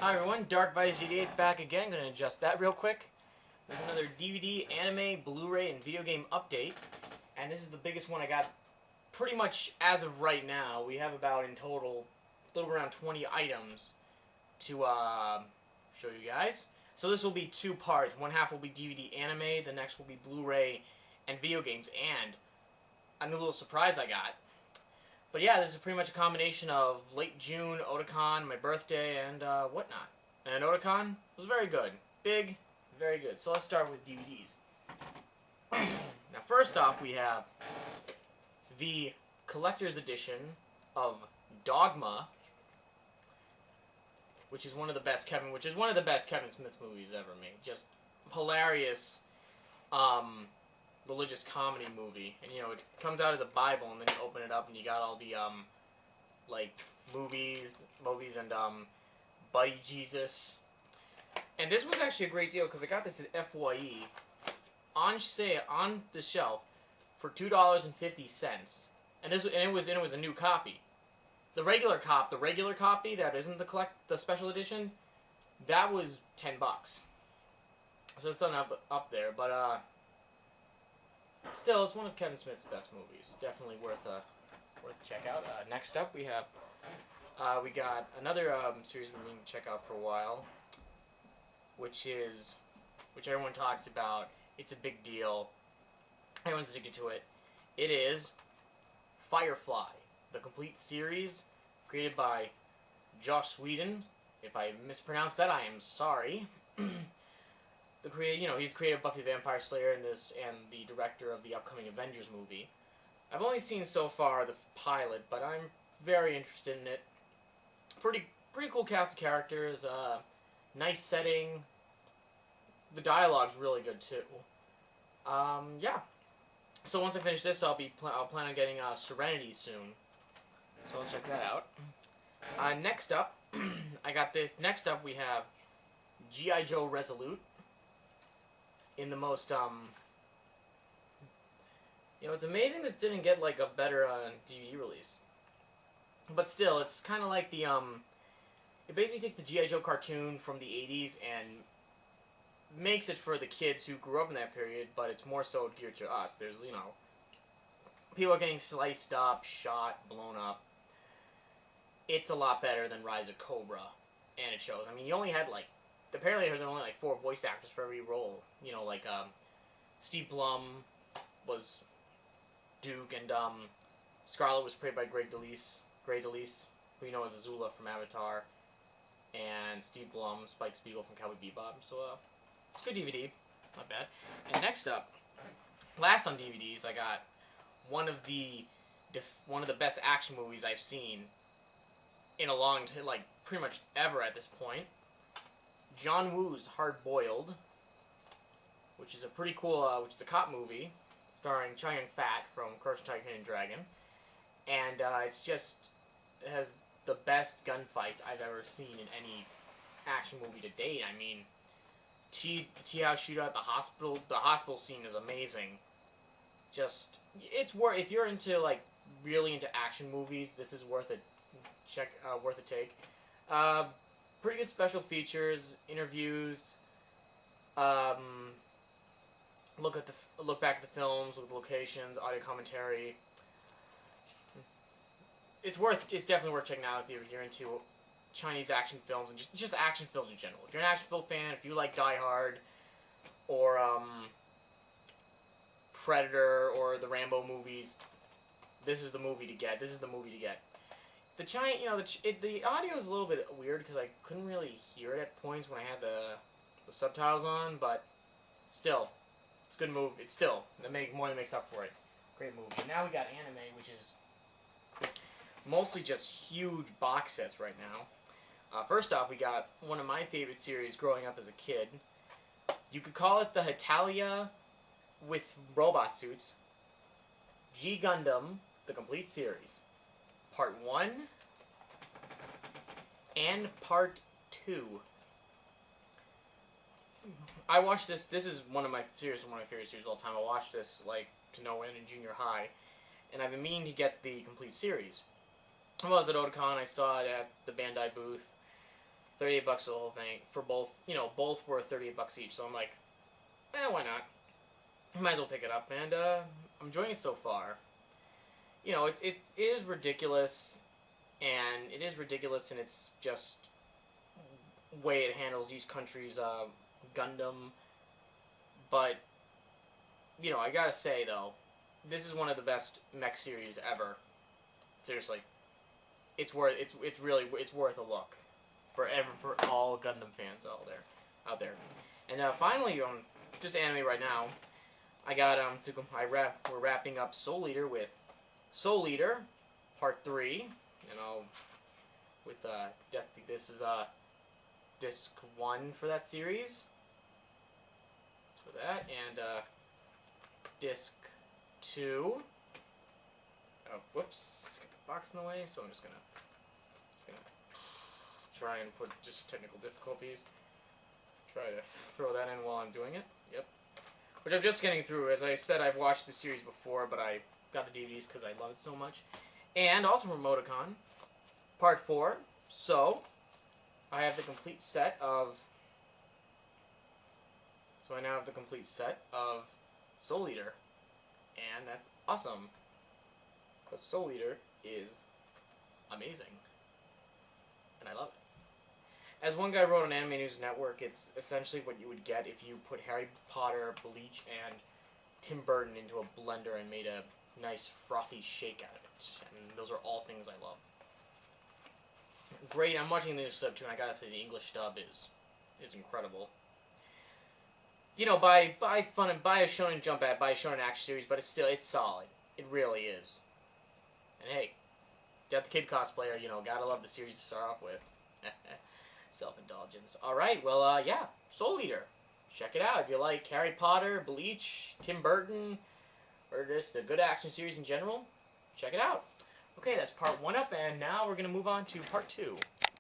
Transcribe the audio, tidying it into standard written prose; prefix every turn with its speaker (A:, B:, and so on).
A: Hi everyone, Dark Vice GD8 back again. Gonna adjust that real quick. There's another DVD, anime, Blu-ray, and video game update. And this is the biggest one I got pretty much as of right now. We have about in total a little around 20 items to show you guys. So this will be two parts. One half will be DVD anime, the next will be Blu-ray and video games. And a new little surprise I got. But yeah, this is pretty much a combination of late June, Otakon, my birthday, and whatnot. And Otakon was very good. Big, very good. So let's start with DVDs. Now first off, we have the collector's edition of Dogma, which is one of the best Kevin Smith movies ever made. Just hilarious religious comedy movie, and you know, it comes out as a Bible, and then you open it up and you got all the like movies and Buddy Jesus. And this was actually a great deal because I got this at FYE on sale on the shelf for $2.50, and it was a new copy. The regular copy that isn't the special edition, that was $10. So it's something up there, but still, it's one of Kevin Smith's best movies. Definitely worth a check out. Next up, we got another series we've been to check out for a while, which everyone talks about. It's a big deal. Everyone's addicted to it. It is Firefly, the complete series, created by Joss Whedon. If I mispronounced that, I am sorry. He's the creator of Buffy the Vampire Slayer and the director of the upcoming Avengers movie. I've only seen so far the pilot, but I'm very interested in it. Pretty cool cast of characters, nice setting. The dialogue's really good too. Yeah. So once I finish this, I'll plan on getting Serenity soon. So let's check that out. Next up, I got this. Next up, we have G.I.Joe Resolute. In the most, it's amazing this didn't get, like, a better, DVD release. But still, it's kind of like the, it basically takes the G.I. Joe cartoon from the 80s and makes it for the kids who grew up in that period, but it's more so geared to us. There's, people are getting sliced up, shot, blown up. It's a lot better than Rise of Cobra, and it shows. I mean, you only had, apparently there were only 4 voice actors for every role. Steve Blum was Duke, and Scarlet was played by Grey DeLise, who you know as Azula from Avatar, and Steve Blum, Spike Spiegel from Cowboy Bebop. So it's a good DVD, not bad. And next up, last on DVDs, I got one of the best action movies I've seen in a long time, pretty much ever at this point. John Woo's Hardboiled, which is a pretty cool, which is a cop movie starring Chow Yun-fat from Crouching Tiger, Hidden Dragon, and it has the best gunfights I've ever seen in any action movie to date. I mean, T-House shootout, the hospital scene is amazing. If you're into really into action movies, this is worth a take. Pretty good special features, interviews, look back at the films, look at the locations, audio commentary. It's definitely worth checking out if you're into Chinese action films and just action films in general. If you're an action film fan, if you like Die Hard or Predator or the Rambo movies, this is the movie to get. The audio is a little bit weird because I couldn't really hear it at points when I had the subtitles on, but still, it's a good movie. It's still, more than makes up for it. Great movie. Now we got anime, which is mostly just huge box sets right now. First off, we got one of my favorite series growing up as a kid. You could call it the Hetalia with robot suits. G Gundam, the complete series. Part 1 and Part 2. I watched this. This is one of my favorite series of all time. I watched this to no end in junior high, and I've been meaning to get the complete series. I was at Otakon. I saw it at the Bandai booth, $38 for the whole thing for both. You know, both were $38 each. So I'm like, why not? I might as well pick it up, and I'm enjoying it so far. You know, it is ridiculous, and it is ridiculous in its just way it handles each country's Gundam. But you know, I gotta say though, this is one of the best mech series ever. Seriously, it's worth a look for all Gundam fans out there. And finally, just anime right now. I got we're wrapping up Soul Eater with Soul Eater Part 3, you know, with this is disc 1 for that series. For that, and disc 2. Oh, whoops, got the box in the way, so I'm just gonna try and put just technical difficulties. Try to throw that in while I'm doing it. Yep. Which I'm just getting through. As I said, I've watched the series before, but I got the DVDs because I love it so much. And also from Otakon, Part 4. So, I have the complete set of... So I now have the complete set of Soul Eater. And that's awesome. Because Soul Eater is amazing. And I love it. As one guy wrote on Anime News Network, it's essentially what you would get if you put Harry Potter, Bleach, and Tim Burton into a blender and made a nice frothy shake out of it. And those are all things I love. Great, I'm watching the new sub too, and I gotta say the English dub is incredible. You know, buy a Shonen Jump ad, buy a Shonen Action series, but it's solid. It really is. And hey, got the kid cosplayer, you know, gotta love the series to start off with. Self-indulgence. Alright, well, yeah, Soul Eater. Check it out. If you like Harry Potter, Bleach, Tim Burton, or just a good action series in general, check it out. Okay, that's part 1 up, and now we're going to move on to part 2.